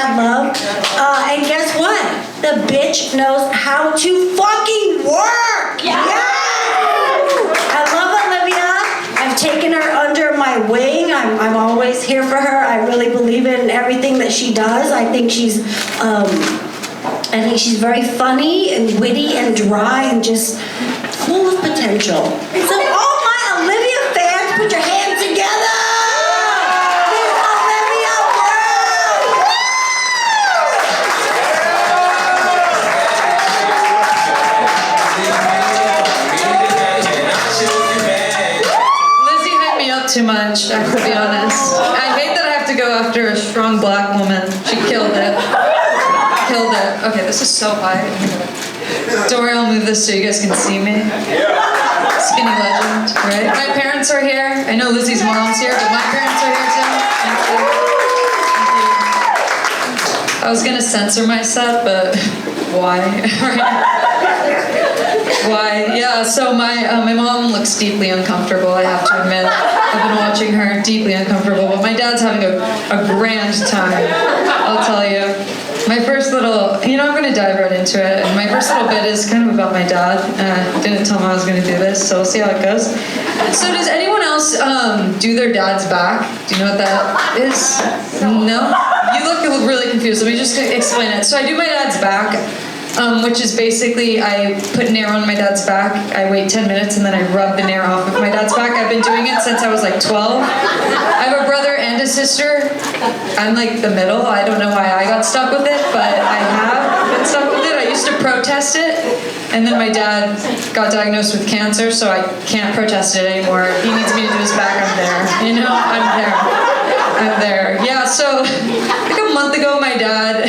mad love. And guess what? The bitch knows how to fucking work. Yeah. I love Olivia. I've taken her under my wing. I'm always here for her. I really believe in everything that she does. I think she's very funny and witty and dry and just full of potential. So all my Olivia fans, put your hands together. This Olivia world. Lizzie hyped me up too much, I have to be honest. I hate that I have to go after a strong black woman. She killed it. Killed it. Okay, this is so high. Don't worry, I'll move this so you guys can see me. Skinny legend, right? My parents are here. I know Lizzie's mom's here, but my parents are here too. Thank you. I was gonna censor my set, but why? Why? Yeah, so my mom looks deeply uncomfortable, I have to admit. I've been watching her, deeply uncomfortable, but my dad's having a grand time, I'll tell you. My first little, I'm going to dive right into it. And my first little bit is kind of about my dad. Didn't tell him I was going to do this, so we'll see how it goes. So does anyone else do their dad's back? Do you know what that is? No? You look really confused. Let me just explain it. So I do my dad's back, which is basically I put Nair on my dad's back. I wait 10 minutes and then I rub the Nair off of my dad's back. I've been doing it since I was like 12. I have a brother and a sister. I'm like the middle. I don't know why I got stuck with it, but I have been stuck with it. I used to protest it, and then my dad got diagnosed with cancer, so I can't protest it anymore. He needs me to do his back. I'm there. I'm there. Yeah, so like a month ago, my dad...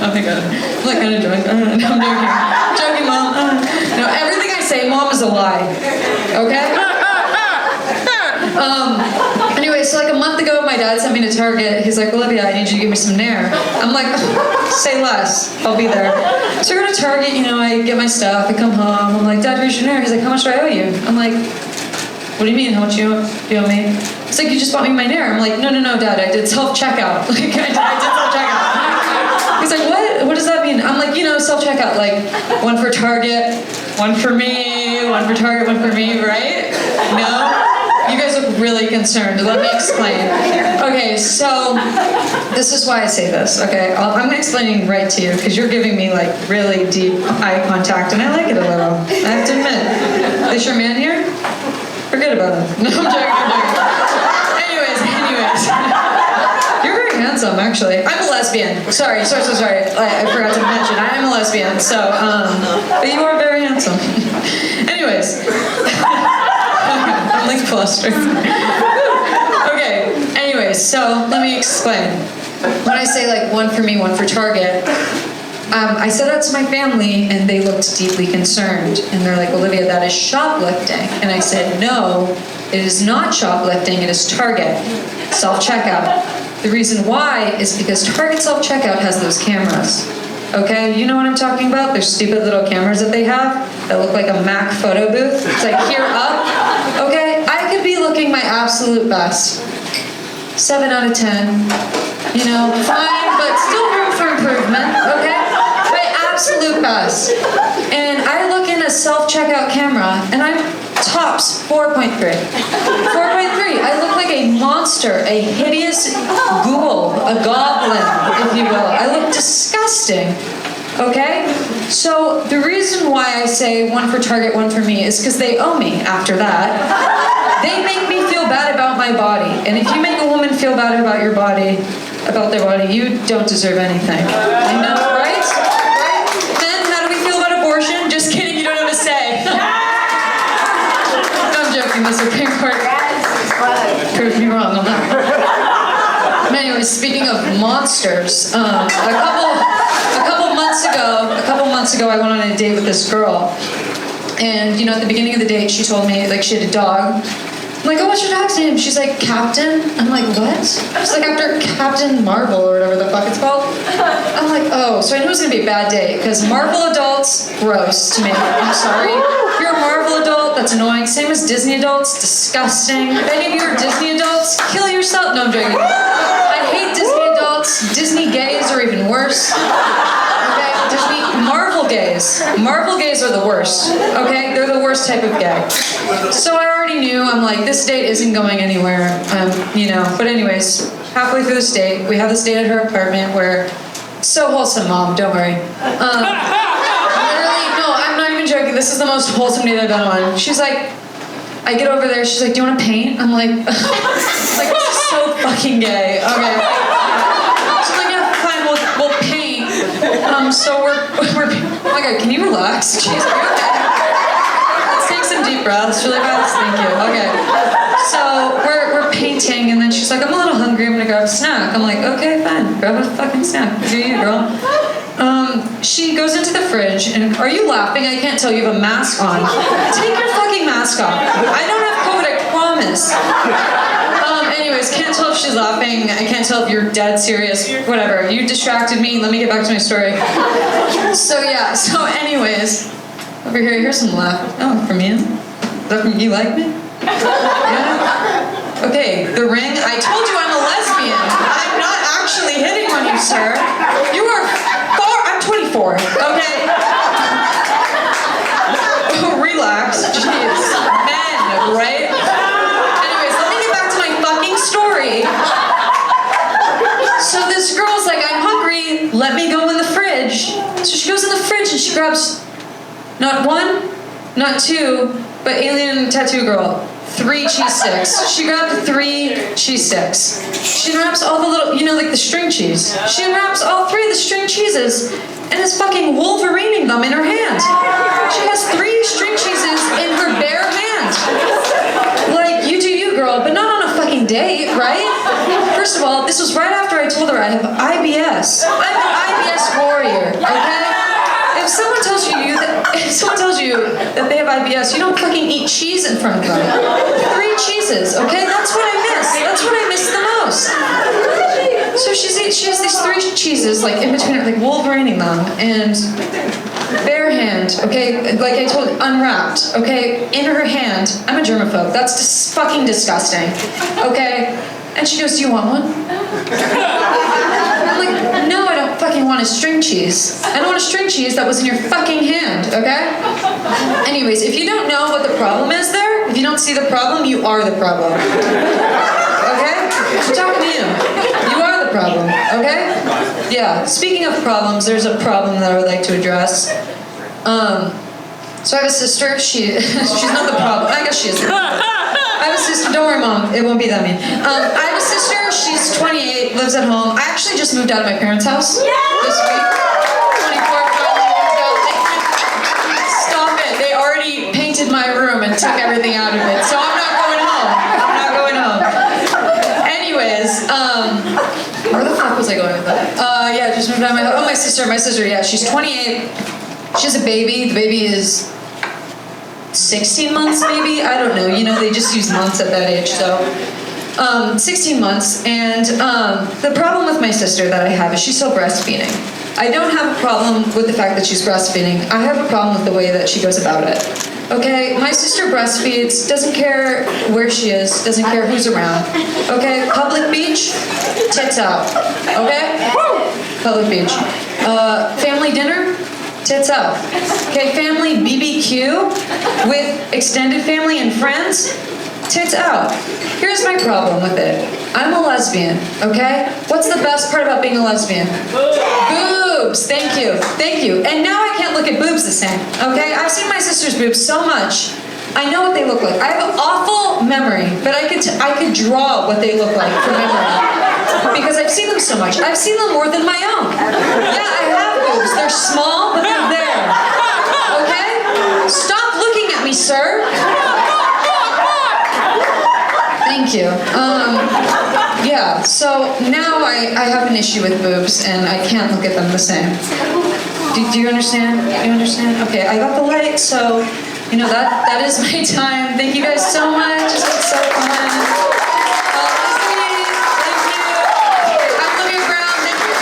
Oh my god, I'm like kind of drunk. No, I'm joking. Joking, Mom. No, everything I say, Mom, is a lie. Okay? Anyway, so like a month ago, my dad sent me to Target. He's like, Olivia, I need you to give me some Nair. I'm like, say less. I'll be there. So I go to Target, I get my stuff. I come home. I'm like, Dad, here's your Nair. He's like, how much do I owe you? I'm like, what do you mean? How much do you owe me? He's like, you just bought me my Nair. I'm like, no, Dad. I did self-checkout. Like, I did self-checkout. He's like, what? What does that mean? I'm like, self-checkout, like, one for Target, one for me, one for Target, one for me, right? No? You guys look really concerned. Let me explain. Okay, so this is why I say this, okay? I'm explaining right to you, because you're giving me, like, really deep eye contact, and I like it a little. I have to admit. Is your man here? Forget about him. No, I'm joking. Anyways. You're very handsome, actually. I'm a lesbian. Sorry. I forgot to mention, I am a lesbian, so, but you are very handsome. Anyways. I'm like flustered. Okay, anyways, so let me explain. When I say like one for me, one for Target, I said that to my family and they looked deeply concerned. And they're like, Olivia, that is shoplifting. And I said, no, it is not shoplifting, it is Target. Self-checkout. The reason why is because Target self-checkout has those cameras. Okay, you know what I'm talking about? There's stupid little cameras that they have that look like a Mac photo booth. It's like here up. Okay, I could be looking my absolute best. 7 out of 10. Fine, but still room for improvement. Okay, my absolute best. And I look in a self-checkout camera, and I'm tops 4.3. 4.3. I look like a monster, a hideous ghoul, a goblin, if you will. I look disgusting. Okay? So the reason why I say one for Target, one for me is because they owe me after that. They make me feel bad about my body. And if you make a woman feel bad about their body, you don't deserve anything. You know, right? Men, how do we feel about abortion? Just kidding, you don't have to say. The Supreme Court proved me wrong on that. Anyway, speaking of monsters, a couple months ago, I went on a date with this girl, and at the beginning of the date, she told me like she had a dog. I'm like, oh, what's your dog's name? She's like, Captain. I'm like, what? She's like, after Captain Marvel or whatever the fuck it's called. I'm like, oh, so I knew it was gonna be a bad day because Marvel adults, gross to me. I'm sorry. If you're a Marvel adult, that's annoying. Same as Disney adults, disgusting. If any of you are Disney adults, kill yourself. No, I'm joking. I hate Disney adults, Disney gay worse. Okay, just meet Marvel gays. Marvel gays are the worst. Okay, they're the worst type of gay. So I already knew. I'm like, this date isn't going anywhere. But anyways, halfway through this date, we have this date at her apartment where, so wholesome, Mom. Don't worry. Literally, no, I'm not even joking. This is the most wholesome date I've been on. She's like, I get over there. She's like, do you want to paint? I'm like, this is so fucking gay. Okay. She's like, yeah, fine. We'll paint. So we're. Oh my God, can you relax? Jeez, are you okay? Let's take some deep breaths. Really fast. Thank you. Okay. So we're painting, and then she's like, I'm a little hungry. I'm gonna grab a snack. I'm like, okay, fine. Grab a fucking snack. Do you, girl? She goes into the fridge, and are you laughing? I can't tell. You have a mask on. Take your fucking mask off. I don't have COVID, I promise. Anyways, can't tell if she's laughing. I can't tell if you're dead serious. Whatever. You distracted me. Let me get back to my story. So yeah. So anyways, over here, here's some laugh. Oh, from you? Is that from you? Like me? Yeah. Okay. The ring. I told you I'm a lesbian. I'm not actually hitting on you, sir. You are far. I'm 24. Okay. Oh, relax. Jeez. Men, right? Anyways, let me get back to my fucking story. So this girl's like, I'm hungry. Let me go in the fridge. So she goes in the fridge and she grabs not one, not two, but alien tattoo girl. 3 cheese sticks. She grabbed 3 cheese sticks. She unwraps all the little, like the string cheese. She unwraps all 3 of the string cheeses and is fucking Wolverining them in her hand. She has 3 string cheeses in her bare hand. Like, you do you, girl, but not on a fucking date, right? First of all, this was right after I told her I have IBS. I'm an IBS warrior, okay? If someone tells you that they have IBS, you don't fucking eat cheese in front of them. 3 cheeses, okay? That's what I miss. That's what I miss the most. So she has these 3 cheeses, like in between her, like Wolverining them, and bare hand, okay? Like I told you, unwrapped, okay? In her hand. I'm a germaphobe. That's fucking disgusting, okay? And she goes, do you want one? I'm like, no, I don't fucking want a string cheese. I don't want a string cheese that was in your fucking hand, okay? Anyways, if you don't know what the problem is there, if you don't see the problem, you are the problem. Okay? I'm talking to you. You are the problem, okay? Yeah, speaking of problems, there's a problem that I would like to address. So I have a sister, she's not the problem. I guess she is. I have a sister, don't worry, Mom, it won't be that mean. I have a sister, she's 28, lives at home. I actually just moved out of my parents' house this week. 24, stop it, they already painted my room and took everything out of it, so I'm not going home. Anyways, where the fuck was I going with that? Yeah, just moved out of my house. Oh, my sister, yeah, she's 28. She has a baby, the baby is 16 months maybe? I don't know. They just use months at that age, so. 16 months, and the problem with my sister that I have is she's still breastfeeding. I don't have a problem with the fact that she's breastfeeding. I have a problem with the way that she goes about it. Okay, my sister breastfeeds, doesn't care where she is, doesn't care who's around. Okay, public beach, tits out. Okay? Public beach. Family dinner, tits out. Okay, family BBQ with extended family and friends, tits out. Here's my problem with it. I'm a lesbian, okay? What's the best part about being a lesbian? Boobs. Thank you. And now I can't look at boobs the same, okay? I've seen my sister's boobs so much. I know what they look like. I have an awful memory, but I could draw what they look like from memory. Because I've seen them so much. I've seen them more than my own. Yeah, I have boobs. They're small, but they're there. Okay? Stop looking at me, sir. Thank you. Yeah, so now I have an issue with boobs, and I can't look at them the same. Do you understand? Do you understand? Okay, I got the light, so, that is my time. Thank you guys so much. It's been so fun.